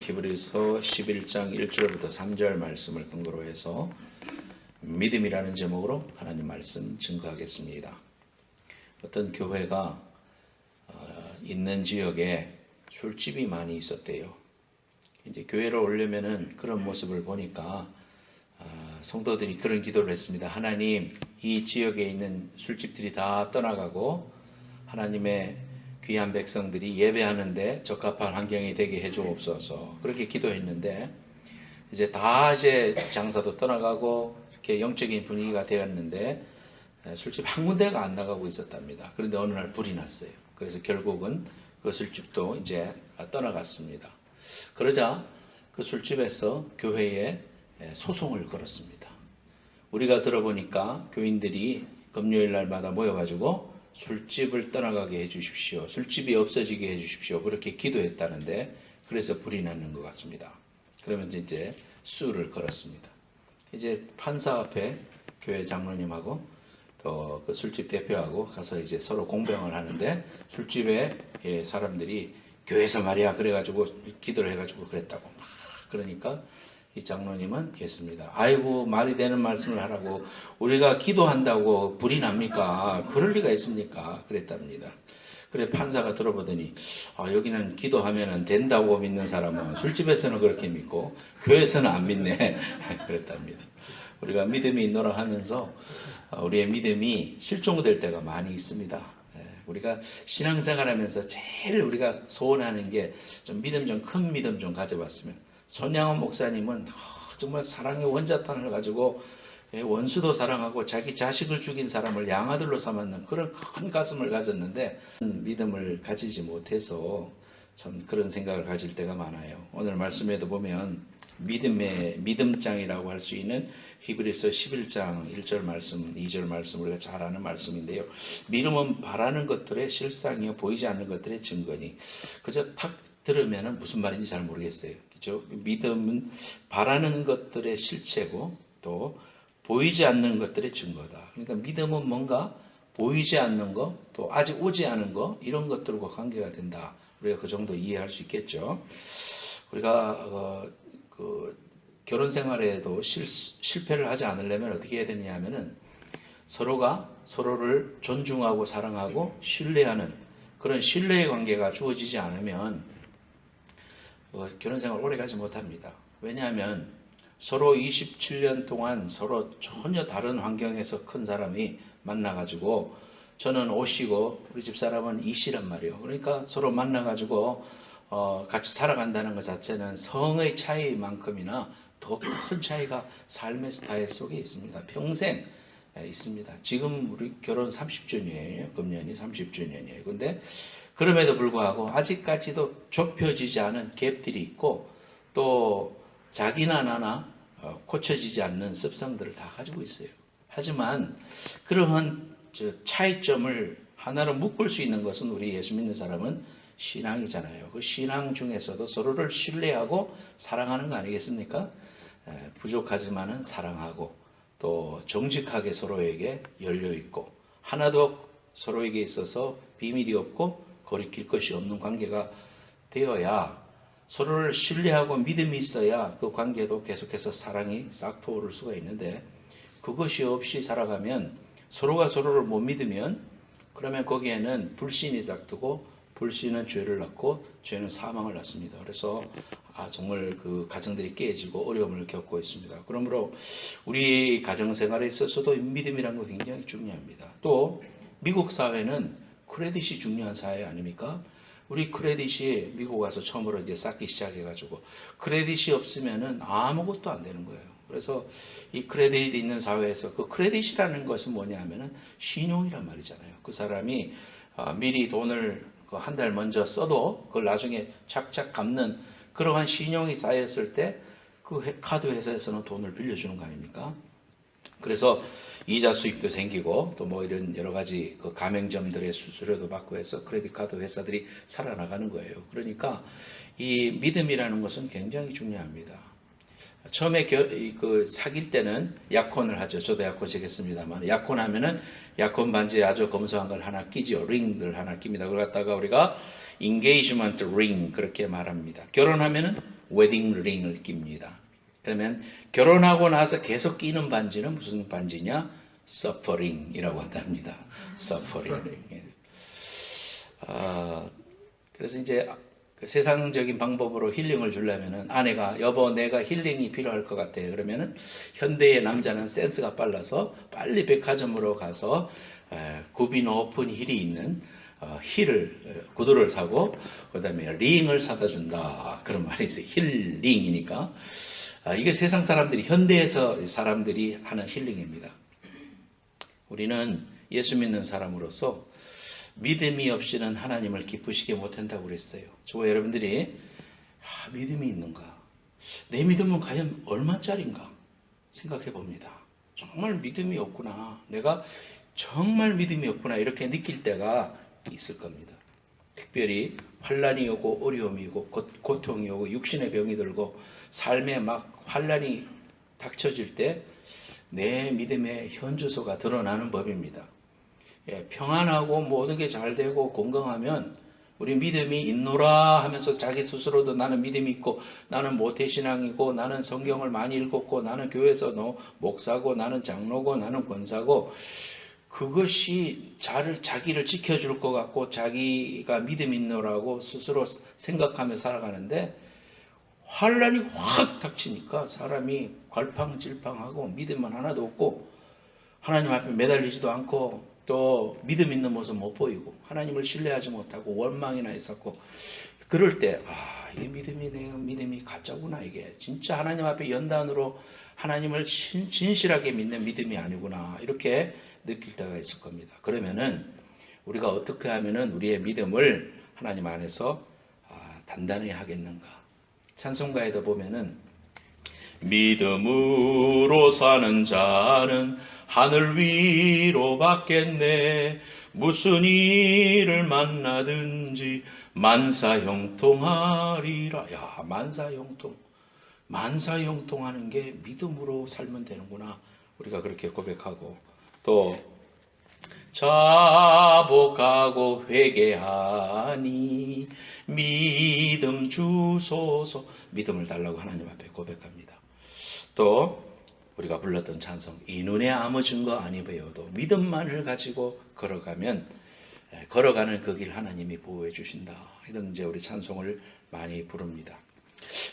히브리서 11장 1절부터 3절 말씀을 근거로 해서 믿음이라는 제목으로 하나님 말씀 증거하겠습니다. 어떤 교회가 있는 지역에 술집이 많이 있었대요. 이제 교회를 오려면은 그런 모습을 보니까 성도들이 그런 기도를 했습니다. 하나님, 이 지역에 있는 술집들이 다 떠나가고 하나님의 귀한 백성들이 예배하는데 적합한 환경이 되게 해주옵소서. 그렇게 기도했는데 이제 장사도 떠나가고 이렇게 영적인 분위기가 되었는데 술집 한 군데가 안 나가고 있었답니다. 그런데 어느 날 불이 났어요. 그래서 결국은 그 술집도 이제 떠나갔습니다. 그러자 그 술집에서 교회에 소송을 걸었습니다. 우리가 들어보니까 교인들이 금요일 날마다 모여가지고 술집을 떠나가게 해주십시오. 술집이 없어지게 해주십시오. 그렇게 기도했다는데 그래서 불이 났는 것 같습니다. 그러면서 이제 수를 걸었습니다. 이제 판사 앞에 교회 장로님하고 또 그 술집 대표하고 가서 이제 서로 공병을 하는데 술집에 사람들이 교회에서 말이야 그래가지고 기도를 해가지고 그랬다고 막 그러니까 이 장로님은 했습니다. 아이고 말이 되는 말씀을 하라고 우리가 기도한다고 불이 납니까? 그럴 리가 있습니까? 그랬답니다. 그래 판사가 들어보더니 여기는 기도하면 된다고 믿는 사람은 술집에서는 그렇게 믿고 교회에서는 안 믿네 그랬답니다. 우리가 믿음이 있노라 하면서 우리의 믿음이 실종될 때가 많이 있습니다. 우리가 신앙생활하면서 제일 우리가 소원하는 게 좀 믿음 좀 큰 믿음 좀 가져봤으면 손양원 목사님은 정말 사랑의 원자탄을 가지고 원수도 사랑하고 자기 자식을 죽인 사람을 양아들로 삼았는 그런 큰 가슴을 가졌는데 믿음을 가지지 못해서 참 그런 생각을 가질 때가 많아요. 오늘 말씀에도 보면 믿음의 믿음장이라고 할 수 있는 히브리서 11장 1절 말씀, 2절 말씀 우리가 잘 아는 말씀인데요. 믿음은 바라는 것들의 실상이요 보이지 않는 것들의 증거니. 그저 탁 들으면 무슨 말인지 잘 모르겠어요. 그렇죠? 믿음은 바라는 것들의 실체고 또 보이지 않는 것들의 증거다. 그러니까 믿음은 뭔가 보이지 않는 것, 또 아직 오지 않은 것 이런 것들과 관계가 된다. 우리가 그 정도 이해할 수 있겠죠. 우리가 결혼 생활에도 실패를 하지 않으려면 어떻게 해야 되느냐 하면은 서로가 서로를 존중하고 사랑하고 신뢰하는 그런 신뢰의 관계가 주어지지 않으면 결혼 생활 오래 가지 못합니다. 왜냐하면 서로 27년 동안 서로 전혀 다른 환경에서 큰 사람이 만나가지고 저는 오씨고 우리 집 사람은 이씨란 말이에요. 그러니까 서로 만나가지고 같이 살아간다는 것 자체는 성의 차이만큼이나 더 큰 차이가 삶의 스타일 속에 있습니다. 평생 있습니다. 지금 우리 결혼 30주년이에요. 금년이 30주년이에요. 근데 그럼에도 불구하고 아직까지도 좁혀지지 않은 갭들이 있고 또 자기나 나나 고쳐지지 않는 습성들을 다 가지고 있어요. 하지만 그러한 차이점을 하나로 묶을 수 있는 것은 우리 예수 믿는 사람은 신앙이잖아요. 그 신앙 중에서도 서로를 신뢰하고 사랑하는 거 아니겠습니까? 부족하지만은 사랑하고 또 정직하게 서로에게 열려있고 하나도 서로에게 있어서 비밀이 없고 거리낄 것이 없는 관계가 되어야 서로를 신뢰하고 믿음이 있어야 그 관계도 계속해서 사랑이 싹 트오를 수가 있는데 그것이 없이 살아가면 서로가 서로를 못 믿으면 그러면 거기에는 불신이 싹트고 불신은 죄를 낳고 죄는 사망을 낳습니다. 그래서 정말 그 가정들이 깨지고 어려움을 겪고 있습니다. 그러므로 우리 가정생활에 있어서도 믿음이라는 거 굉장히 중요합니다. 또 미국 사회는 크레딧이 중요한 사회 아닙니까? 우리 크레딧이 미국 와서 처음으로 이제 쌓기 시작해가지고 크레딧이 없으면은 아무것도 안 되는 거예요. 그래서 이 크레딧이 있는 사회에서 그 크레딧이라는 것은 뭐냐 하면은 신용이란 말이잖아요. 그 사람이 미리 돈을 한 달 먼저 써도 그걸 나중에 착착 갚는 그러한 신용이 쌓였을 때 그 카드 회사에서는 돈을 빌려주는 거 아닙니까? 그래서 이자 수익도 생기고 또 뭐 이런 여러 가지 그 가맹점들의 수수료도 받고 해서 크레딧 카드 회사들이 살아나가는 거예요. 그러니까 이 믿음이라는 것은 굉장히 중요합니다. 처음에 사귈 때는 약혼을 하죠. 저도 약혼이겠습니다만 약혼하면은 약혼 반지에 아주 검소한 걸 하나 끼죠. 링들 하나 낍니다. 그걸 갖다가 우리가 engagement ring 그렇게 말합니다. 결혼하면은 웨딩 링을 낍니다. 그러면 결혼하고 나서 계속 끼는 반지는 무슨 반지냐? 서퍼링이라고 한답니다. 서퍼링. 그래서 이제 그 세상적인 방법으로 힐링을 주려면은 아내가 여보 내가 힐링이 필요할 것 같아. 그러면은 현대의 남자는 센스가 빨라서 빨리 백화점으로 가서 굽이 높은 힐이 있는 구두를 사고 그다음에 링을 사다 준다. 그런 말이 있어요. 힐링이니까. 이게 세상 사람들이 현대에서 사람들이 하는 힐링입니다. 우리는 예수 믿는 사람으로서 믿음이 없이는 하나님을 기쁘시게 못한다고 그랬어요. 저와 여러분들이 믿음이 있는가? 내 믿음은 과연 얼마짜리인가? 생각해 봅니다. 정말 믿음이 없구나. 내가 정말 믿음이 없구나. 이렇게 느낄 때가 있을 겁니다. 특별히 환난이 오고 어려움이 오고 고통이 오고 육신의 병이 들고 삶에 막 환난이 닥쳐질 때 내 믿음의 현주소가 드러나는 법입니다. 평안하고 모든 게 잘 되고 건강하면 우리 믿음이 있노라 하면서 자기 스스로도 나는 믿음이 있고 나는 모태신앙이고 나는 성경을 많이 읽었고 나는 교회에서 목사고 나는 장로고 나는 권사고 그것이 자기를 지켜줄 것 같고 자기가 믿음 있노라고 스스로 생각하며 살아가는데 환란이 확 닥치니까 사람이 갈팡질팡하고 믿음만 하나도 없고 하나님 앞에 매달리지도 않고 또 믿음 있는 모습 못 보이고 하나님을 신뢰하지 못하고 원망이나 있었고 그럴 때 이 믿음이 가짜구나. 이게 진짜 하나님 앞에 연단으로 하나님을 진실하게 믿는 믿음이 아니구나. 이렇게 느낄 때가 있을 겁니다. 그러면은 우리가 어떻게 하면은 우리의 믿음을 하나님 안에서 단단히 하겠는가? 찬송가에도 보면은 믿음으로 사는 자는 하늘 위로 받겠네. 무슨 일을 만나든지 만사형통하리라. 야, 만사형통하는 게 믿음으로 살면 되는구나. 우리가 그렇게 고백하고 또 자복하고 회개하니 믿음 주소서. 믿음을 달라고 하나님 앞에 고백합니다. 또 우리가 불렀던 찬송 이 눈에 아무 증거 아니 보여도 믿음만을 가지고 걸어가면 걸어가는 그 길 하나님이 보호해 주신다. 이런 이제 우리 찬송을 많이 부릅니다.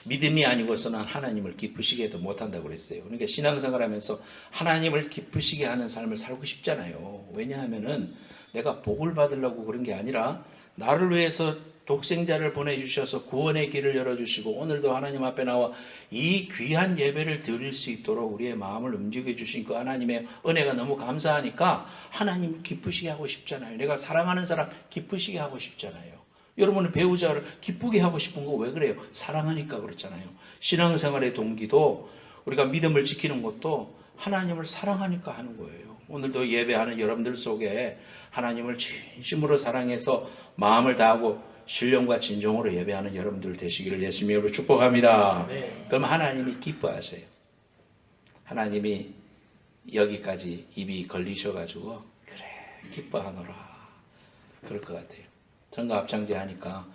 믿음이 아니고서는 하나님을 기쁘시게 도 못한다고 그랬어요. 그러니까 신앙생활 하면서 하나님을 기쁘시게 하는 삶을 살고 싶잖아요. 왜냐하면은 내가 복을 받으려고 그런 게 아니라 나를 위해서 독생자를 보내주셔서 구원의 길을 열어주시고 오늘도 하나님 앞에 나와 이 귀한 예배를 드릴 수 있도록 우리의 마음을 움직여 주신 그 하나님의 은혜가 너무 감사하니까 하나님을 기쁘시게 하고 싶잖아요. 내가 사랑하는 사람 기쁘시게 하고 싶잖아요. 여러분의 배우자를 기쁘게 하고 싶은 거 왜 그래요? 사랑하니까 그렇잖아요. 신앙생활의 동기도 우리가 믿음을 지키는 것도 하나님을 사랑하니까 하는 거예요. 오늘도 예배하는 여러분들 속에 하나님을 진심으로 사랑해서 마음을 다하고 신령과 진정으로 예배하는 여러분들 되시기를 예수님의 이름으로 축복합니다. 네. 그럼 하나님이 기뻐하세요. 하나님이 여기까지 입이 걸리셔가지고 그래 기뻐하노라 그럴 것 같아요. 선거 합창제 하니까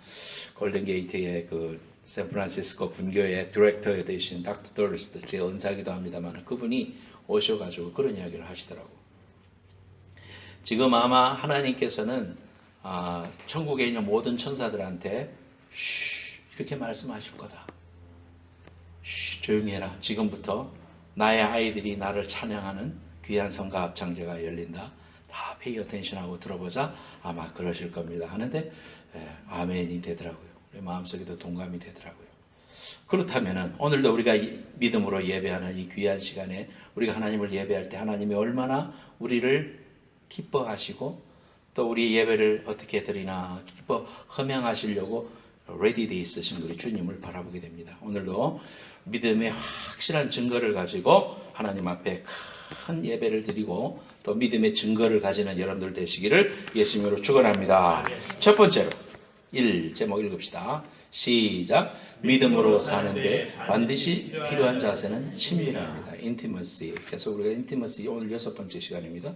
골든게이트의 그 샌프란시스코 분교의 디렉터 되신 닥터 도리스 제 은사기도 합니다만 그분이 오셔가지고 그런 이야기를 하시더라고. 지금 아마 하나님께서는 천국에 있는 모든 천사들한테 이렇게 말씀하실 거다. 조용히 해라. 지금부터 나의 아이들이 나를 찬양하는 귀한 성가 합창제가 열린다. 다 페이 어텐션하고 들어보자. 아마 그러실 겁니다. 하는데 아멘이 되더라고요. 우리 마음속에도 동감이 되더라고요. 그렇다면 오늘도 우리가 믿음으로 예배하는 이 귀한 시간에 우리가 하나님을 예배할 때 하나님이 얼마나 우리를 기뻐하시고 또 우리 예배를 어떻게 드리나 기뻐 헌명하시려고 레디되어 있으신 우리 주님을 바라보게 됩니다. 오늘도 믿음의 확실한 증거를 가지고 하나님 앞에 큰 예배를 드리고 또 믿음의 증거를 가지는 여러분들 되시기를 예수님으로 축원합니다. 첫 번째로 제목 읽읍시다. 시작. 믿음으로 사는데 반드시 필요한 자세는 친밀함입니다. 인티머시. 그래서 우리가 인티머시 오늘 6번째 시간입니다.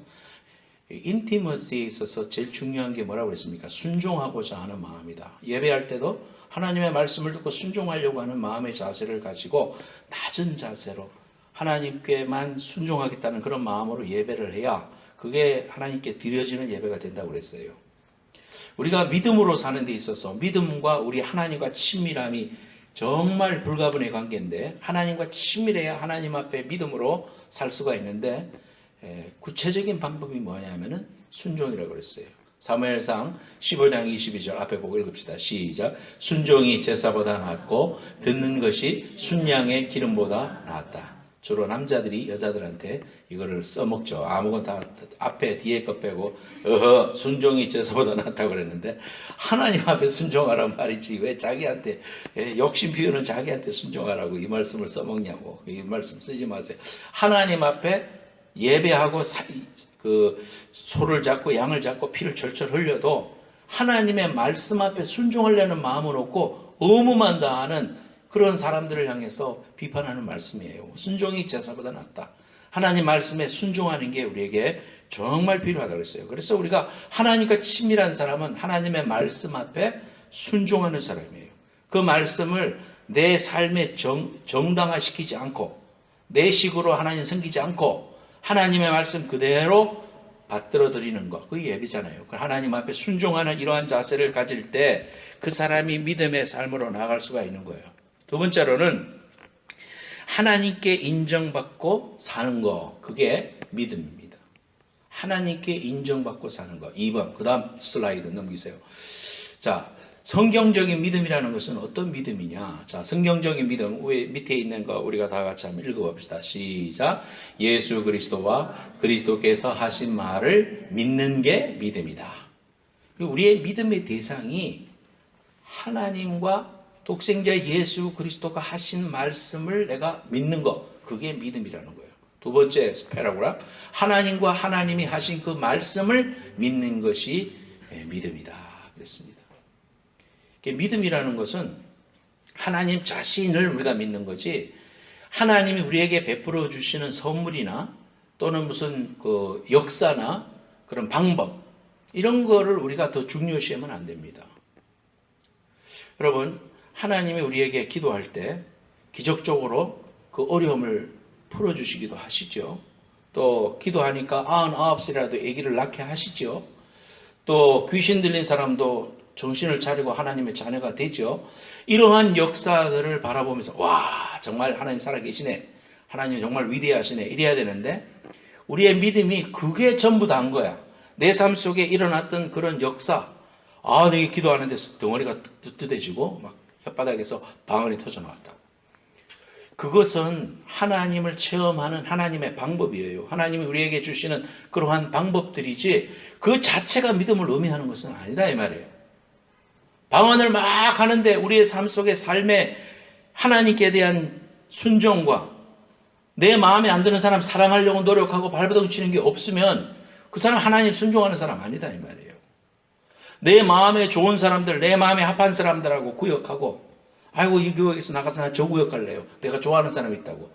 인티머시에 있어서 제일 중요한 게 뭐라고 했습니까? 순종하고자 하는 마음이다. 예배할 때도 하나님의 말씀을 듣고 순종하려고 하는 마음의 자세를 가지고 낮은 자세로 하나님께만 순종하겠다는 그런 마음으로 예배를 해야 그게 하나님께 드려지는 예배가 된다고 그랬어요. 우리가 믿음으로 사는 데 있어서 믿음과 우리 하나님과 친밀함이 정말 불가분의 관계인데, 하나님과 친밀해야 하나님 앞에 믿음으로 살 수가 있는데, 구체적인 방법이 뭐냐면은 순종이라고 그랬어요. 사무엘상 15장 22절 앞에 보고 읽읍시다. 시작. 순종이 제사보다 낫고 듣는 것이 순양의 기름보다 낫다. 주로 남자들이 여자들한테 이거를 써먹죠. 아무거나 다 앞에 뒤에 것 빼고 순종이 제사보다 낫다고 그랬는데, 하나님 앞에 순종하라는 말이지 왜 자기한테 욕심 피우는 자기한테 순종하라고 이 말씀을 써먹냐고. 이 말씀 쓰지 마세요. 하나님 앞에 예배하고 그 소를 잡고 양을 잡고 피를 철철 흘려도 하나님의 말씀 앞에 순종하려는 마음은 없고 의무만 다하는 그런 사람들을 향해서 비판하는 말씀이에요. 순종이 제사보다 낫다. 하나님 말씀에 순종하는 게 우리에게 정말 필요하다고 그랬어요. 그래서 우리가 하나님과 친밀한 사람은 하나님의 말씀 앞에 순종하는 사람이에요. 그 말씀을 내 삶에 정당화시키지 않고 내 식으로 하나님 섬기지 않고 하나님의 말씀 그대로 받들어 드리는 것, 그게 예배잖아요. 하나님 앞에 순종하는 이러한 자세를 가질 때 그 사람이 믿음의 삶으로 나아갈 수가 있는 거예요. 두 번째로는 하나님께 인정받고 사는 거, 그게 믿음입니다. 하나님께 인정받고 사는 거. 2번, 그 다음 슬라이드 넘기세요. 자, 성경적인 믿음이라는 것은 어떤 믿음이냐? 자, 성경적인 믿음, 밑에 있는 거 우리가 다 같이 한번 읽어봅시다. 시작. 예수 그리스도와 그리스도께서 하신 말을 믿는 게 믿음이다. 우리의 믿음의 대상이 하나님과 독생자 예수 그리스도가 하신 말씀을 내가 믿는 것, 그게 믿음이라는 거예요. 두 번째 패러그래프, 하나님과 하나님이 하신 그 말씀을 믿는 것이 믿음이다 그랬습니다. 믿음이라는 것은 하나님 자신을 우리가 믿는 거지, 하나님이 우리에게 베풀어 주시는 선물이나 또는 무슨 그 역사나 그런 방법, 이런 거를 우리가 더 중요시하면 안 됩니다. 여러분, 하나님이 우리에게 기도할 때 기적적으로 그 어려움을 풀어주시기도 하시죠. 또 기도하니까 99살이라도 아기를 낳게 하시죠. 또 귀신 들린 사람도 정신을 차리고 하나님의 자녀가 되죠. 이러한 역사들을 바라보면서 와, 정말 하나님 살아계시네, 하나님 정말 위대하시네, 이래야 되는데 우리의 믿음이 그게 전부 다인 거야. 내 삶 속에 일어났던 그런 역사, 내가 기도하는데 덩어리가 뜨뜻해지고 막 혓바닥에서 방언이 터져 나왔다고. 그것은 하나님을 체험하는 하나님의 방법이에요. 하나님이 우리에게 주시는 그러한 방법들이지 그 자체가 믿음을 의미하는 것은 아니다 이 말이에요. 방언을 막 하는데 우리의 삶 속에 삶에 하나님께 대한 순종과 내 마음에 안 드는 사람 사랑하려고 노력하고 발버둥 치는 게 없으면 그 사람 하나님 순종하는 사람 아니다 이 말이에요. 내 마음에 좋은 사람들, 내 마음에 합한 사람들하고 구역하고, 아이고 이 교회에서 나가서 나 저 구역 갈래요, 내가 좋아하는 사람이 있다고.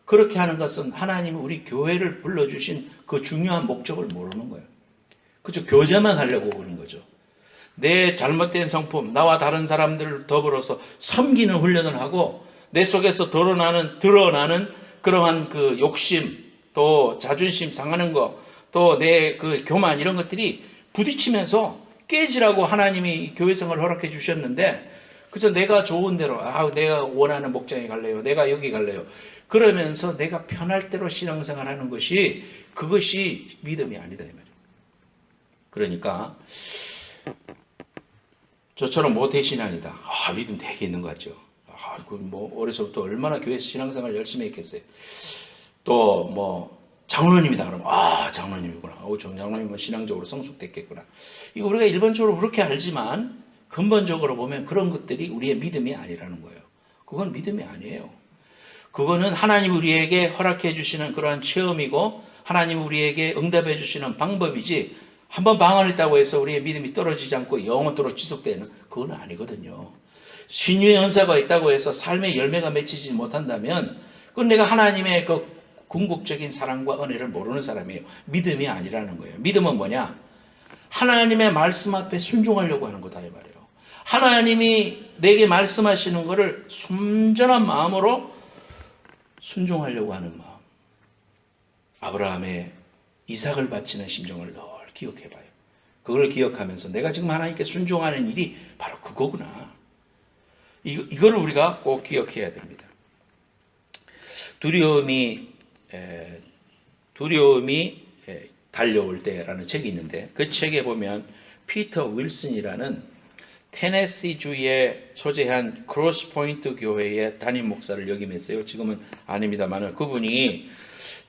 그렇게 하는 것은 하나님이 우리 교회를 불러주신 그 중요한 목적을 모르는 거예요. 그죠? 교제만 하려고 그러는 거죠. 내 잘못된 성품, 나와 다른 사람들을 더불어서 섬기는 훈련을 하고 내 속에서 드러나는 그러한 그 욕심, 또 자존심 상하는 거, 또 내 그 교만, 이런 것들이 부딪히면서 깨지라고 하나님이 교회 생활을 허락해 주셨는데, 그래서 내가 좋은 대로, 내가 원하는 목장에 갈래요, 내가 여기 갈래요, 그러면서 내가 편할 대로 신앙생활 하는 것이, 그것이 믿음이 아니다 이 말이에요. 그러니까 저처럼 모태신앙이다, 믿음 되게 있는 것 같죠. 어려서부터 얼마나 교회에서 신앙생활 열심히 했겠어요. 또 장로님이다 그러면 장로님이구나, 장로님은 신앙적으로 성숙됐겠구나. 이거 우리가 일반적으로 그렇게 알지만 근본적으로 보면 그런 것들이 우리의 믿음이 아니라는 거예요. 그건 믿음이 아니에요. 그거는 하나님 우리에게 허락해 주시는 그러한 체험이고 하나님 우리에게 응답해 주시는 방법이지, 한번 방언했다고 해서 우리의 믿음이 떨어지지 않고 영원토록 지속되는, 그건 아니거든요. 신유의 은사가 있다고 해서 삶의 열매가 맺히지 못한다면 그건 내가 하나님의 그 궁극적인 사랑과 은혜를 모르는 사람이에요. 믿음이 아니라는 거예요. 믿음은 뭐냐? 하나님의 말씀 앞에 순종하려고 하는 거다 이 말이에요. 하나님이 내게 말씀하시는 것을 순전한 마음으로 순종하려고 하는 마음. 아브라함의 이삭을 바치는 심정을 늘 기억해 봐요. 그걸 기억하면서 내가 지금 하나님께 순종하는 일이 바로 그거구나. 이거를 우리가 꼭 기억해야 됩니다. 두려움이 달려올 때라는 책이 있는데 그 책에 보면 피터 윌슨이라는 테네시주에 소재한 크로스포인트 교회의 담임 목사를 역임했어요. 지금은 아닙니다만 그분이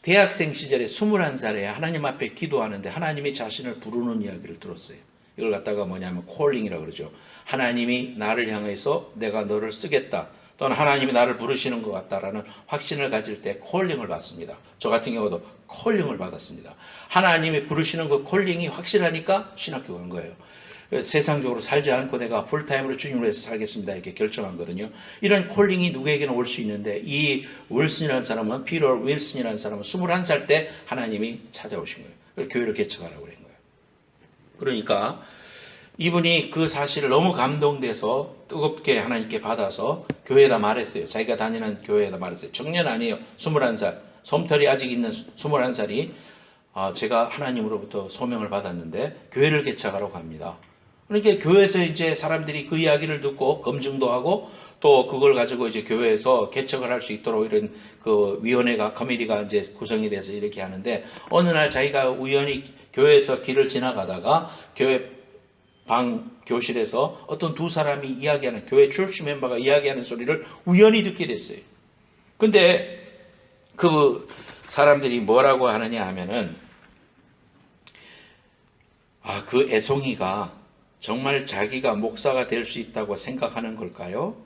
대학생 시절에 21살에 하나님 앞에 기도하는데 하나님이 자신을 부르는 이야기를 들었어요. 이걸 갖다가 뭐냐면 콜링이라고 그러죠. 하나님이 나를 향해서 내가 너를 쓰겠다. 또는 하나님이 나를 부르시는 것 같다라는 확신을 가질 때 콜링을 받습니다. 저 같은 경우도 콜링을 받았습니다. 하나님이 부르시는 그 콜링이 확실하니까 신학교 간 거예요. 세상적으로 살지 않고 내가 풀타임으로 주님을 위해서 살겠습니다. 이렇게 결정한 거거든요. 이런 콜링이 누구에게는 올 수 있는데 이 윌슨이라는 사람은 피터 윌슨이라는 사람은 21살 때 하나님이 찾아오신 거예요. 교회를 개척하라고 그런 거예요. 그러니까 이분이 그 사실을 너무 감동돼서 뜨겁게 하나님께 받아서 교회에다 말했어요. 자기가 다니는 교회에다 말했어요. 청년 아니에요. 21살. 솜털이 아직 있는 21살이 제가 하나님으로부터 소명을 받았는데 교회를 개척하라고 합니다. 그러니까 교회에서 이제 사람들이 그 이야기를 듣고 검증도 하고 또 그걸 가지고 이제 교회에서 개척을 할 수 있도록 이런 그 위원회가 커미티가 이제 구성이 돼서 이렇게 하는데 어느 날 자기가 우연히 교회에서 길을 지나가다가 교회 방 교실에서 어떤 두 사람이 이야기하는 교회 출시 멤버가 이야기하는 소리를 우연히 듣게 됐어요. 근데 그 사람들이 뭐라고 하느냐 하면은 그 애송이가 정말 자기가 목사가 될 수 있다고 생각하는 걸까요?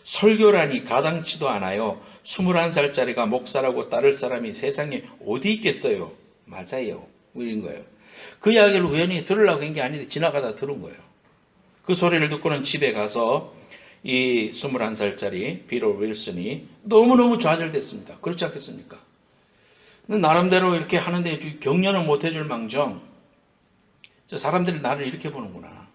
설교라니 가당치도 않아요. 21살짜리가 목사라고 따를 사람이 세상에 어디 있겠어요? 맞아요. 이런 거예요. 그 이야기를 우연히 들으려고 한 게 아닌데 지나가다 들은 거예요. 그 소리를 듣고는 집에 가서 이 21살짜리 피터 윌슨이 너무너무 좌절됐습니다. 그렇지 않겠습니까? 나름대로 이렇게 하는데 격려는 못 해줄 망정 사람들이 나를 이렇게 보는구나.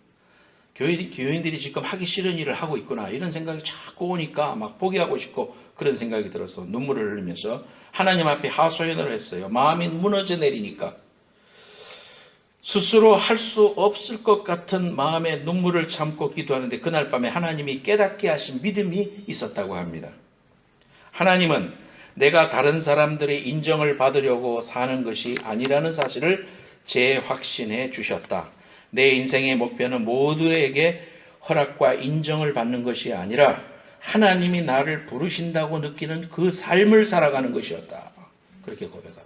교인들이 지금 하기 싫은 일을 하고 있구나. 이런 생각이 자꾸 오니까 막 포기하고 싶고 그런 생각이 들어서 눈물을 흘리면서 하나님 앞에 하소연을 했어요. 마음이 무너져 내리니까. 스스로 할 수 없을 것 같은 마음의 눈물을 참고 기도하는데 그날 밤에 하나님이 깨닫게 하신 믿음이 있었다고 합니다. 하나님은 내가 다른 사람들의 인정을 받으려고 사는 것이 아니라는 사실을 재확신해 주셨다. 내 인생의 목표는 모두에게 허락과 인정을 받는 것이 아니라 하나님이 나를 부르신다고 느끼는 그 삶을 살아가는 것이었다. 그렇게 고백합니다.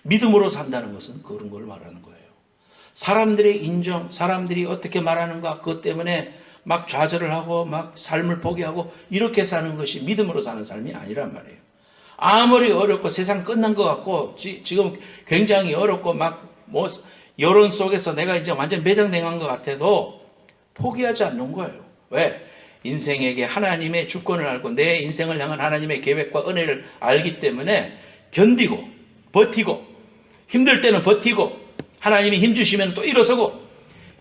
믿음으로 산다는 것은 그런 걸 말하는 거예요. 사람들의 인정, 사람들이 어떻게 말하는가 그것 때문에 막 좌절을 하고 막 삶을 포기하고 이렇게 사는 것이 믿음으로 사는 삶이 아니란 말이에요. 아무리 어렵고 세상 끝난 것 같고 지금 굉장히 어렵고 막 여론 속에서 내가 이제 완전 매장당한 것 같아도 포기하지 않는 거예요. 왜? 인생에게 하나님의 주권을 알고 내 인생을 향한 하나님의 계획과 은혜를 알기 때문에 견디고 버티고 힘들 때는 버티고 하나님이 힘 주시면 또 일어서고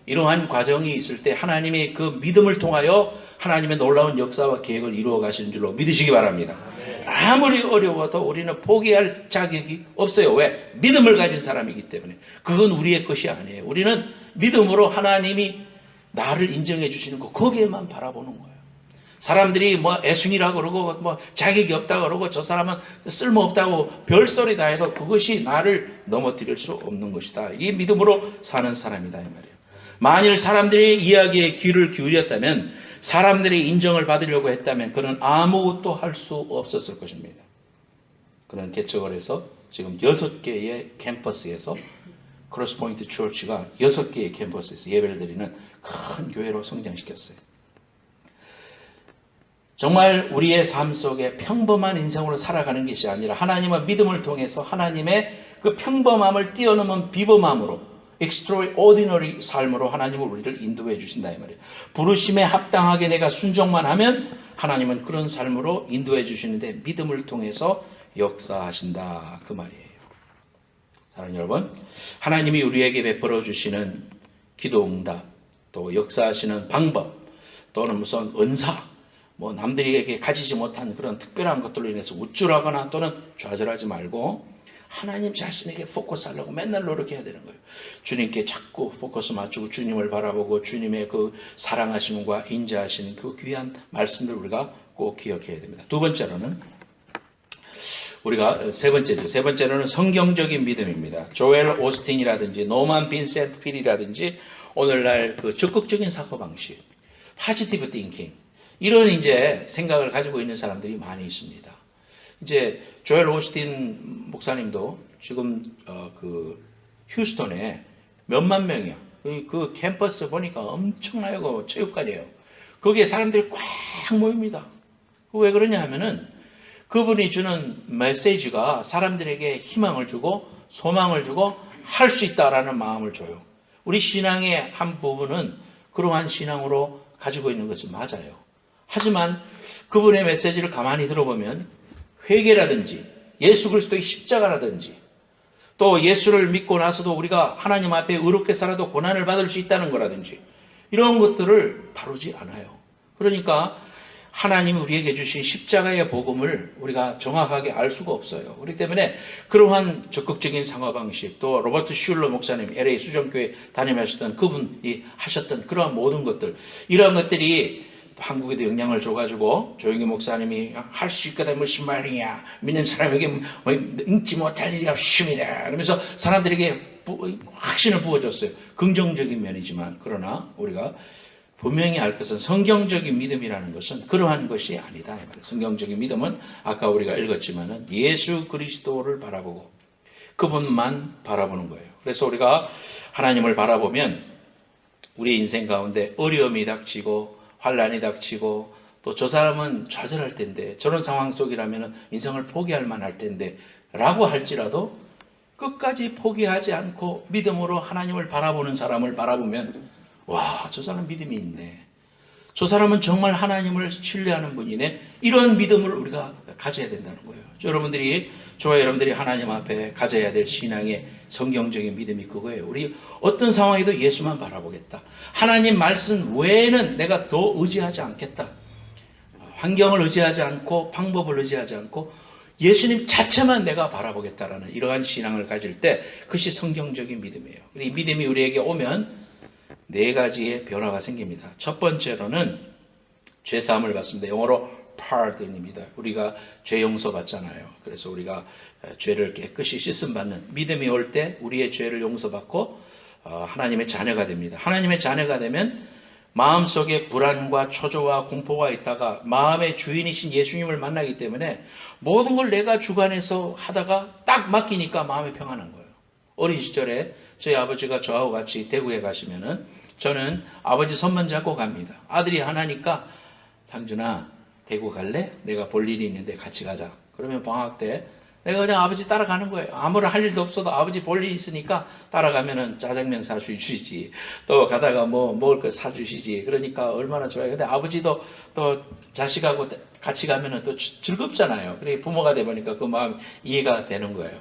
이러한 과정이 있을 때 하나님의 그 믿음을 통하여 하나님의 놀라운 역사와 계획을 이루어 가시는 줄로 믿으시기 바랍니다. 아무리 어려워도 우리는 포기할 자격이 없어요. 왜? 믿음을 가진 사람이기 때문에. 그건 우리의 것이 아니에요. 우리는 믿음으로 하나님이 나를 인정해 주시는 거 거기에만 바라보는 거예요. 사람들이 뭐 애순이라고 그러고 뭐 자격이 없다고 그러고 저 사람은 쓸모없다고 별소리 다 해도 그것이 나를 넘어뜨릴 수 없는 것이다. 이게 믿음으로 사는 사람이다 이 말이에요. 만일 사람들의 이야기에 귀를 기울였다면 사람들의 인정을 받으려고 했다면 그는 아무것도 할 수 없었을 것입니다. 그는 개척을 해서 지금 6개의 캠퍼스에서 크로스포인트 처치가 6개의 캠퍼스에서 예배를 드리는 큰 교회로 성장시켰어요. 정말 우리의 삶 속에 평범한 인생으로 살아가는 것이 아니라 하나님의 믿음을 통해서 하나님의 그 평범함을 뛰어넘은 비범함으로 extraordinary 삶으로 하나님은 우리를 인도해 주신다 이 말이에요. 부르심에 합당하게 내가 순종만 하면 하나님은 그런 삶으로 인도해 주시는데 믿음을 통해서 역사하신다 그 말이에요. 사랑하는 여러분, 하나님이 우리에게 베풀어 주시는 기도 응답 또 역사하시는 방법, 또는 무슨 은사, 뭐 남들에게 가지지 못한 그런 특별한 것들로 인해서 우쭐하거나 또는 좌절하지 말고 하나님 자신에게 포커스하려고 맨날 노력해야 되는 거예요. 주님께 자꾸 포커스 맞추고 주님을 바라보고 주님의 그 사랑하심과 인자하시는 그 귀한 말씀들 우리가 꼭 기억해야 됩니다. 두 번째로는 우리가 세 번째로는 성경적인 믿음입니다. 조엘 오스틴이라든지 노만 빈센트 필이라든지 오늘날 그 적극적인 사고방식, 포지티브 띵킹, 이런 이제 생각을 가지고 있는 사람들이 많이 있습니다. 이제 조엘 오스틴 목사님도 지금 그 휴스턴에 몇만 명이야. 그 캠퍼스 보니까 엄청나요. 그 체육관이에요. 거기에 사람들이 꽉 모입니다. 왜 그러냐 하면은 그분이 주는 메시지가 사람들에게 희망을 주고 소망을 주고 할 수 있다라는 마음을 줘요. 우리 신앙의 한 부분은 그러한 신앙으로 가지고 있는 것은 맞아요. 하지만 그분의 메시지를 가만히 들어보면 회개라든지 예수 그리스도의 십자가라든지 또 예수를 믿고 나서도 우리가 하나님 앞에 의롭게 살아도 고난을 받을 수 있다는 거라든지 이런 것들을 다루지 않아요. 그러니까 하나님이 우리에게 주신 십자가의 복음을 우리가 정확하게 알 수가 없어요. 그렇기 때문에 그러한 적극적인 상호방식, 또 로버트 슐러 목사님, LA 수정교회 다니면서던 그분이 하셨던 그러한 모든 것들, 이러한 것들이 한국에도 영향을 줘가지고 조영기 목사님이 할 수 있거든 무슨 말이냐, 믿는 사람에게 뭐 읽지 못할 일이 없습니다 그러면서 사람들에게 확신을 부어줬어요. 긍정적인 면이지만 그러나 우리가 분명히 알 것은 성경적인 믿음이라는 것은 그러한 것이 아니다. 성경적인 믿음은 아까 우리가 읽었지만은 예수 그리스도를 바라보고 그분만 바라보는 거예요. 그래서 우리가 하나님을 바라보면 우리 인생 가운데 어려움이 닥치고 환란이 닥치고 또 저 사람은 좌절할 텐데 저런 상황 속이라면 인생을 포기할 만할 텐데 라고 할지라도 끝까지 포기하지 않고 믿음으로 하나님을 바라보는 사람을 바라보면 와, 저 사람 믿음이 있네. 저 사람은 정말 하나님을 신뢰하는 분이네. 이런 믿음을 우리가 가져야 된다는 거예요. 저와 여러분들이 하나님 앞에 가져야 될 신앙의 성경적인 믿음이 그거예요. 우리 어떤 상황에도 예수만 바라보겠다. 하나님 말씀 외에는 내가 더 의지하지 않겠다. 환경을 의지하지 않고 방법을 의지하지 않고 예수님 자체만 내가 바라보겠다라는 이러한 신앙을 가질 때 그것이 성경적인 믿음이에요. 이 믿음이 우리에게 오면 네 가지의 변화가 생깁니다. 첫 번째로는 죄사함을 받습니다. 영어로 pardon입니다. 우리가 죄 용서 받잖아요. 그래서 우리가 죄를 깨끗이 씻음 받는 믿음이 올 때 우리의 죄를 용서받고 하나님의 자녀가 됩니다. 하나님의 자녀가 되면 마음속에 불안과 초조와 공포가 있다가 마음의 주인이신 예수님을 만나기 때문에 모든 걸 내가 주관해서 하다가 딱 맡기니까 마음이 평안한 거예요. 어린 시절에 저희 아버지가 저하고 같이 대구에 가시면은 저는 아버지 손만 잡고 갑니다. 아들이 하나니까 상준아 대구 갈래? 내가 볼 일이 있는데 같이 가자. 그러면 방학 때 내가 그냥 아버지 따라가는 거예요. 아무런 할 일도 없어도 아버지 볼 일이 있으니까 따라가면은 짜장면 사주시지. 또 가다가 뭐 먹을 거 사주시지. 그러니까 얼마나 좋아요. 근데 아버지도 또 자식하고 같이 가면은 또 즐겁잖아요. 그래 부모가 돼 보니까 그 마음 이해가 되는 거예요.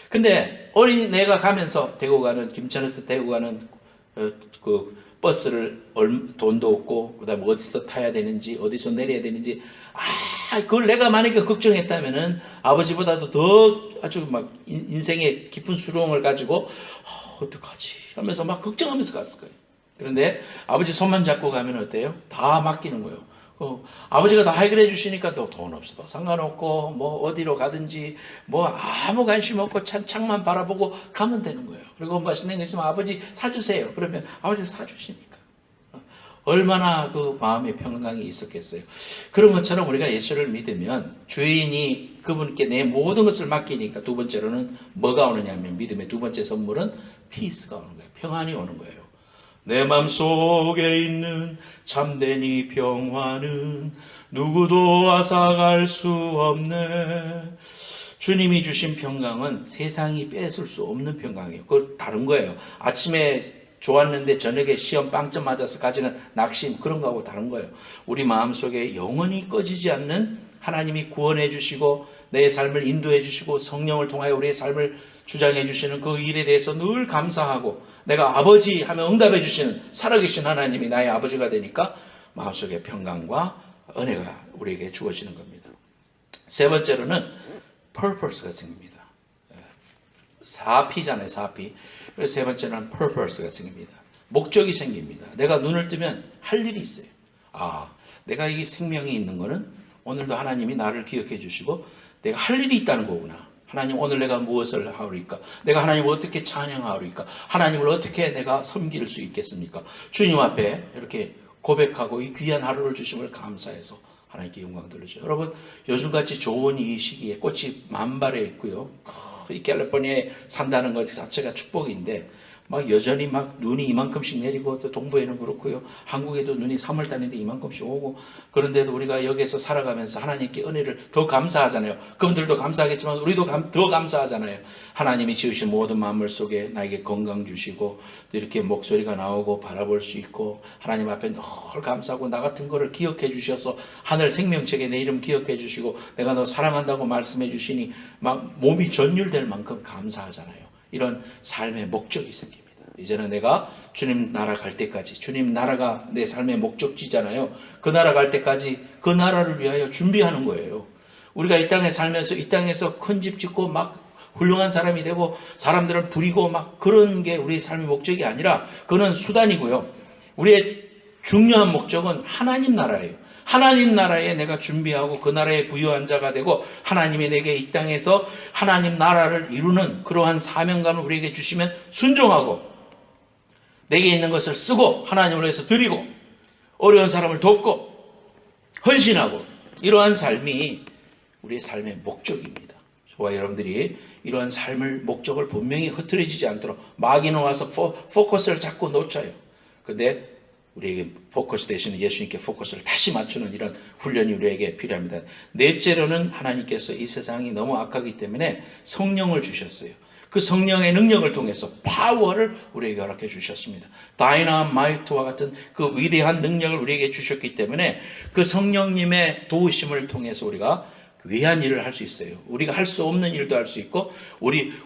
근데 어린 내가 가면서 대구 가는 김천에서 대구 가는 그 버스를 돈도 없고 그다음에 어디서 타야 되는지 어디서 내려야 되는지 그걸 내가 만약에 걱정했다면은 아버지보다도 더 아주 막 인생의 깊은 수렁을 가지고 어떡하지 하면서 막 걱정하면서 갔을 거예요. 그런데 아버지 손만 잡고 가면 어때요? 다 맡기는 거예요. 아버지가 다 해결해 주시니까 또 돈 없어도 상관없고 뭐 어디로 가든지 뭐 아무 관심 없고 창만 바라보고 가면 되는 거예요. 그리고 맛있는 거 있으면 아버지 사주세요. 그러면 아버지가 사주시니까 얼마나 그 마음의 평강이 있었겠어요. 그런 것처럼 우리가 예수를 믿으면 주인이 그분께 내 모든 것을 맡기니까 두 번째로는 뭐가 오느냐 하면 믿음의 두 번째 선물은 피스가 오는 거예요. 평안이 오는 거예요. 내 맘속에 있는 참된 이 평화는 누구도 앗아갈 수 없네. 주님이 주신 평강은 세상이 뺏을 수 없는 평강이에요. 그거 다른 거예요. 아침에 좋았는데 저녁에 시험 빵점 맞아서 가지는 낙심 그런 거하고 다른 거예요. 우리 마음속에 영원히 꺼지지 않는 하나님이 구원해 주시고 내 삶을 인도해 주시고 성령을 통하여 우리의 삶을 주장해 주시는 그 일에 대해서 늘 감사하고 내가 아버지 하면 응답해 주시는 살아계신 하나님이 나의 아버지가 되니까 마음속에 평강과 은혜가 우리에게 주어지는 겁니다. 세 번째로는 purpose가 생깁니다. 4P잖아요, 4P. 그래서 세 번째는 purpose가 생깁니다. 목적이 생깁니다. 내가 눈을 뜨면 할 일이 있어요. 아, 내가 이 생명이 있는 거는 오늘도 하나님이 나를 기억해 주시고 내가 할 일이 있다는 거구나. 하나님 오늘 내가 무엇을 하리까? 내가 하나님을 어떻게 찬양하리까? 하나님을 어떻게 내가 섬길 수 있겠습니까? 주님 앞에 이렇게 고백하고 이 귀한 하루를 주심을 감사해서 하나님께 영광 돌리죠. 여러분 요즘같이 좋은 이 시기에 꽃이 만발해 있고요. 이 캘리포니아에 산다는 것 자체가 축복인데 막 여전히 막 눈이 이만큼씩 내리고 또 동부에는 그렇고요. 한국에도 눈이 3월달인데 이만큼씩 오고 그런데도 우리가 여기에서 살아가면서 하나님께 은혜를 더 감사하잖아요. 그분들도 감사하겠지만 우리도 더 감사하잖아요. 하나님이 지으신 모든 만물 속에 나에게 건강 주시고 이렇게 목소리가 나오고 바라볼 수 있고 하나님 앞에 늘 감사하고 나 같은 거를 기억해 주셔서 하늘 생명책에 내 이름 기억해 주시고 내가 너 사랑한다고 말씀해 주시니 막 몸이 전율될 만큼 감사하잖아요. 이런 삶의 목적이 생깁니다. 이제는 내가 주님 나라 갈 때까지 주님 나라가 내 삶의 목적지잖아요. 그 나라 갈 때까지 그 나라를 위하여 준비하는 거예요. 우리가 이 땅에 살면서 이 땅에서 큰 집 짓고 막 훌륭한 사람이 되고 사람들을 부리고 막 그런 게 우리의 삶의 목적이 아니라 그는 수단이고요. 우리의 중요한 목적은 하나님 나라예요. 하나님 나라에 내가 준비하고 그 나라에 부유한 자가 되고 하나님이 내게 이 땅에서 하나님 나라를 이루는 그러한 사명감을 우리에게 주시면 순종하고 내게 있는 것을 쓰고 하나님을 위해서 드리고 어려운 사람을 돕고 헌신하고 이러한 삶이 우리의 삶의 목적입니다. 저와 여러분들이 이러한 삶을 목적을 분명히 흐트러지지 않도록 마귀는 와서 포커스를 자꾸 놓쳐요. 근데 우리에게 포커스 대신에 예수님께 포커스를 다시 맞추는 이런 훈련이 우리에게 필요합니다. 넷째로는 하나님께서 이 세상이 너무 악하기 때문에 성령을 주셨어요. 그 성령의 능력을 통해서 파워를 우리에게 허락해 주셨습니다. 다이너마이트와 같은 그 위대한 능력을 우리에게 주셨기 때문에 그 성령님의 도우심을 통해서 우리가 위한 일을 할 수 있어요. 우리가 할 수 없는 일도 할 수 있고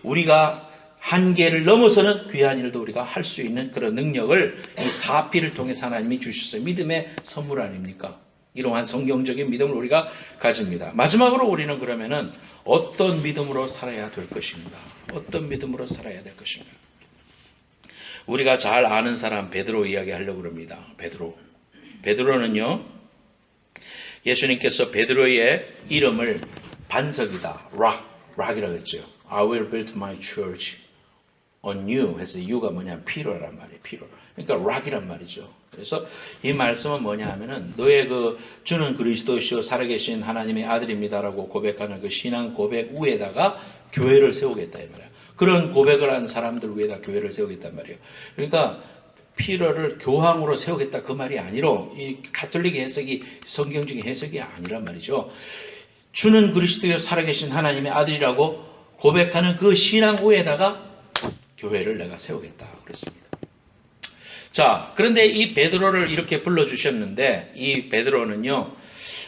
우리가 한계를 넘어서는 귀한 일도 우리가 할 수 있는 그런 능력을 이 4P를 통해서 하나님이 주셨어요. 믿음의 선물 아닙니까? 이러한 성경적인 믿음을 우리가 가집니다. 마지막으로 우리는 그러면은 어떤 믿음으로 살아야 될 것인가? 어떤 믿음으로 살아야 될 것인가? 우리가 잘 아는 사람 베드로 이야기하려고 합니다. 베드로는요. 예수님께서 베드로의 이름을 반석이다. 락이라고 했죠. I will build my church on you 해서 you가 뭐냐면 피로란 말이에요. 피로. 그러니까 락이란 말이죠. 그래서 이 말씀은 뭐냐 하면은 너의 그 주는 그리스도시요 살아계신 하나님의 아들입니다라고 고백하는 그 신앙 고백 위에다가 교회를 세우겠다 이 말이에요. 그런 고백을 한 사람들 위에다 교회를 세우겠단 말이에요. 그러니까 피로를 교황으로 세우겠다 그 말이 아니로 이 가톨릭 해석이 성경적인 해석이 아니란 말이죠. 주는 그리스도요 살아계신 하나님의 아들이라고 고백하는 그 신앙 위에다가 교회를 내가 세우겠다 그랬습니다. 자, 그런데 이 베드로를 이렇게 불러주셨는데 이 베드로는요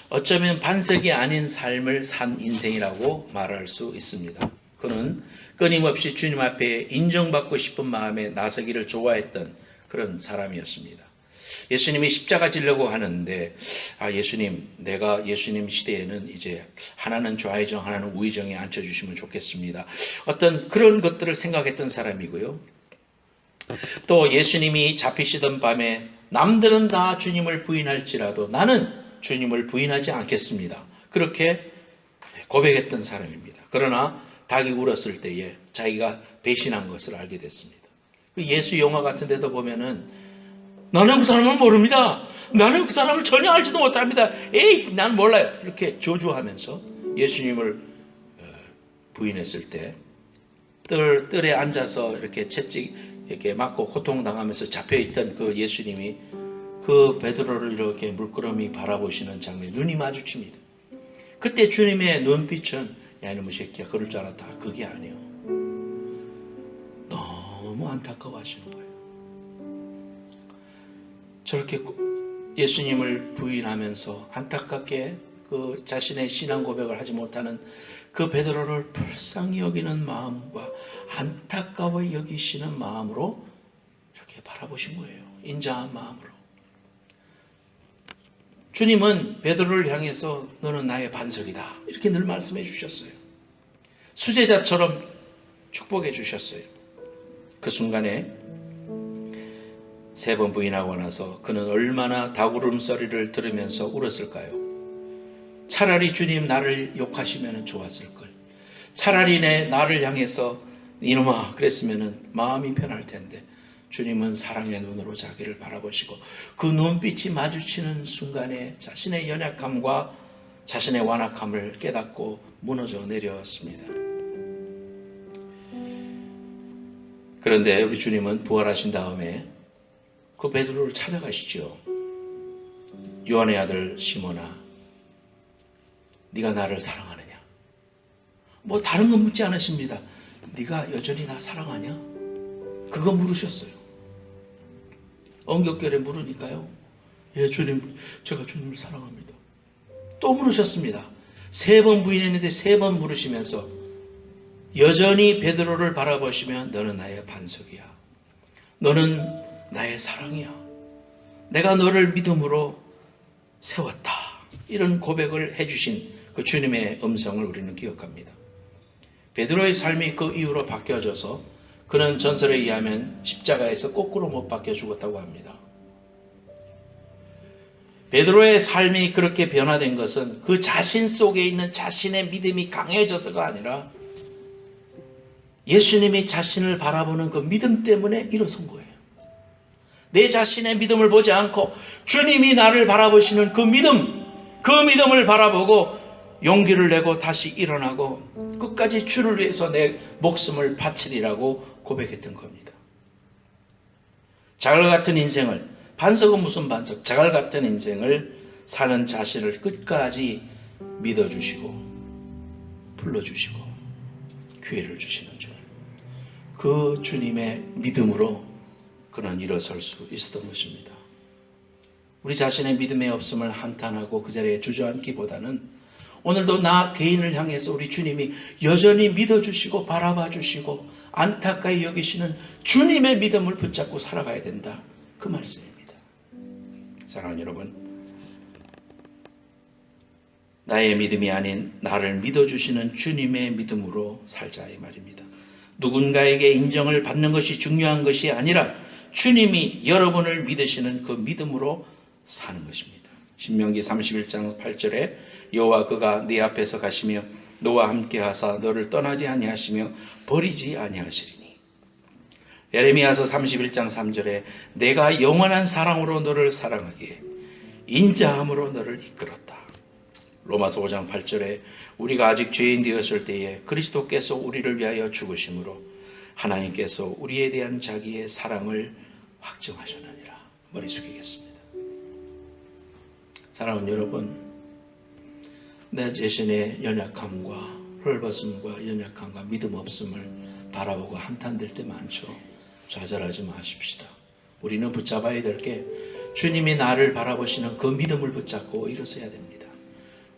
어쩌면 반석이 아닌 삶을 산 인생이라고 말할 수 있습니다. 그는 끊임없이 주님 앞에 인정받고 싶은 마음에 나서기를 좋아했던 그런 사람이었습니다. 예수님이 십자가 지려고 하는데 예수님 내가 예수님 시대에는 이제 하나는 좌의정 하나는 우의정에 앉혀주시면 좋겠습니다. 어떤 그런 것들을 생각했던 사람이고요. 또 예수님이 잡히시던 밤에 남들은 다 주님을 부인할지라도 나는 주님을 부인하지 않겠습니다. 그렇게 고백했던 사람입니다. 그러나 닭이 울었을 때에 자기가 배신한 것을 알게 됐습니다. 예수 영화 같은 데도 보면은 나는 그 사람을 모릅니다. 나는 그 사람을 전혀 알지도 못합니다. 에이, 나는 몰라요. 이렇게 저주하면서 예수님을 부인했을 때 뜰에 앉아서 이렇게 채찍 이렇게 맞고 고통당하면서 잡혀있던 그 예수님이 그 베드로를 이렇게 물끄러미 바라보시는 장면, 눈이 마주칩니다. 그때 주님의 눈빛은 야 이놈의 새끼야 그럴 줄 알았다. 그게 아니에요. 너무 안타까워하시는 거예요. 저렇게 예수님을 부인하면서 안타깝게 그 자신의 신앙 고백을 하지 못하는 그 베드로를 불쌍히 여기는 마음과 안타까워 여기시는 마음으로 바라보신 거예요. 인자한 마음으로. 주님은 베드로를 향해서 너는 나의 반석이다 이렇게 늘 말씀해 주셨어요. 수제자처럼 축복해 주셨어요. 그 순간에 3번 부인하고 나서 그는 얼마나 닭울음소리를 들으면서 울었을까요? 차라리 주님 나를 욕하시면 좋았을걸. 차라리 나를 향해서 이놈아 그랬으면 마음이 편할 텐데 주님은 사랑의 눈으로 자기를 바라보시고 그 눈빛이 마주치는 순간에 자신의 연약함과 자신의 완악함을 깨닫고 무너져 내려왔습니다. 그런데 우리 주님은 부활하신 다음에 그 베드로를 찾아가시죠. 요한의 아들 시몬아, 네가 나를 사랑하느냐? 뭐 다른 건 묻지 않으십니다. 네가 여전히 나 사랑하냐? 그거 물으셨어요. 엉겹결에 물으니까요. 예, 주님, 제가 주님을 사랑합니다. 또 물으셨습니다. 3번 부인했는데 3번 물으시면서 여전히 베드로를 바라보시면 너는 나의 반석이야. 너는 나의 사랑이야. 내가 너를 믿음으로 세웠다. 이런 고백을 해주신 그 주님의 음성을 우리는 기억합니다. 베드로의 삶이 그 이후로 바뀌어져서 그는 전설에 의하면 십자가에서 거꾸로 못 박혀 죽었다고 합니다. 베드로의 삶이 그렇게 변화된 것은 그 자신 속에 있는 자신의 믿음이 강해져서가 아니라 예수님이 자신을 바라보는 그 믿음 때문에 일어선 거예요. 내 자신의 믿음을 보지 않고 주님이 나를 바라보시는 그 믿음을 바라보고 용기를 내고 다시 일어나고 끝까지 주를 위해서 내 목숨을 바치리라고 고백했던 겁니다. 자갈 같은 인생을, 반석은 무슨 반석, 자갈 같은 인생을 사는 자신을 끝까지 믿어주시고 불러주시고 기회를 주시는 주님, 그 주님의 믿음으로 그는 일어설 수 있었던 것입니다. 우리 자신의 믿음의 없음을 한탄하고 그 자리에 주저앉기보다는 오늘도 나 개인을 향해서 우리 주님이 여전히 믿어주시고 바라봐주시고 안타까이 여기시는 주님의 믿음을 붙잡고 살아가야 된다. 그 말씀입니다. 사랑하는 여러분, 나의 믿음이 아닌 나를 믿어주시는 주님의 믿음으로 살자 이 말입니다. 누군가에게 인정을 받는 것이 중요한 것이 아니라 주님이 여러분을 믿으시는 그 믿음으로 사는 것입니다. 신명기 31장 8절에 여호와 그가 네 앞에서 가시며 너와 함께 하사 너를 떠나지 아니하시며 버리지 아니하시리니. 예레미야서 31장 3절에 내가 영원한 사랑으로 너를 사랑하기에 인자함으로 너를 이끌었다. 로마서 5장 8절에 우리가 아직 죄인 되었을 때에 그리스도께서 우리를 위하여 죽으심으로 하나님께서 우리에 대한 자기의 사랑을 확정하셨느니라. 머리 숙이겠습니다. 사랑하는 여러분, 내 자신의 연약함과 헐벗음과 연약함과 믿음 없음을 바라보고 한탄될 때 많죠. 좌절하지 마십시다. 우리는 붙잡아야 될 게 주님이 나를 바라보시는 그 믿음을 붙잡고 일어서야 됩니다.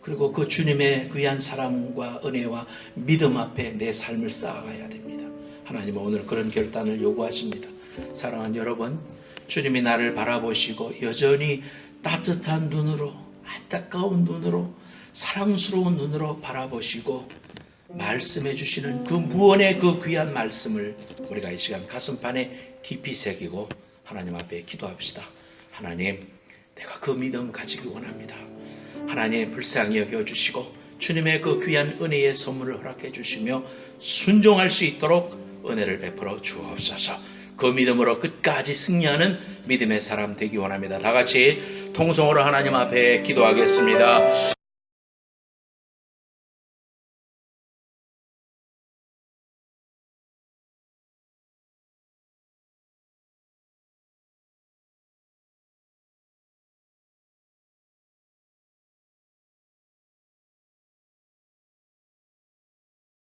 그리고 그 주님의 귀한 사랑과 은혜와 믿음 앞에 내 삶을 쌓아가야 됩니다. 하나님은 오늘 그런 결단을 요구하십니다. 사랑하는 여러분, 주님이 나를 바라보시고 여전히 따뜻한 눈으로, 안타까운 눈으로, 사랑스러운 눈으로 바라보시고 말씀해 주시는 그 무언의 그 귀한 말씀을 우리가 이 시간 가슴판에 깊이 새기고 하나님 앞에 기도합시다. 하나님, 내가 그 믿음 가지기 원합니다. 하나님, 불쌍히 여겨주시고 주님의 그 귀한 은혜의 선물을 허락해 주시며 순종할 수 있도록 은혜를 베풀어 주옵소서. 그 믿음으로 끝까지 승리하는 믿음의 사람 되기 원합니다. 다 같이 통성으로 하나님 앞에 기도하겠습니다.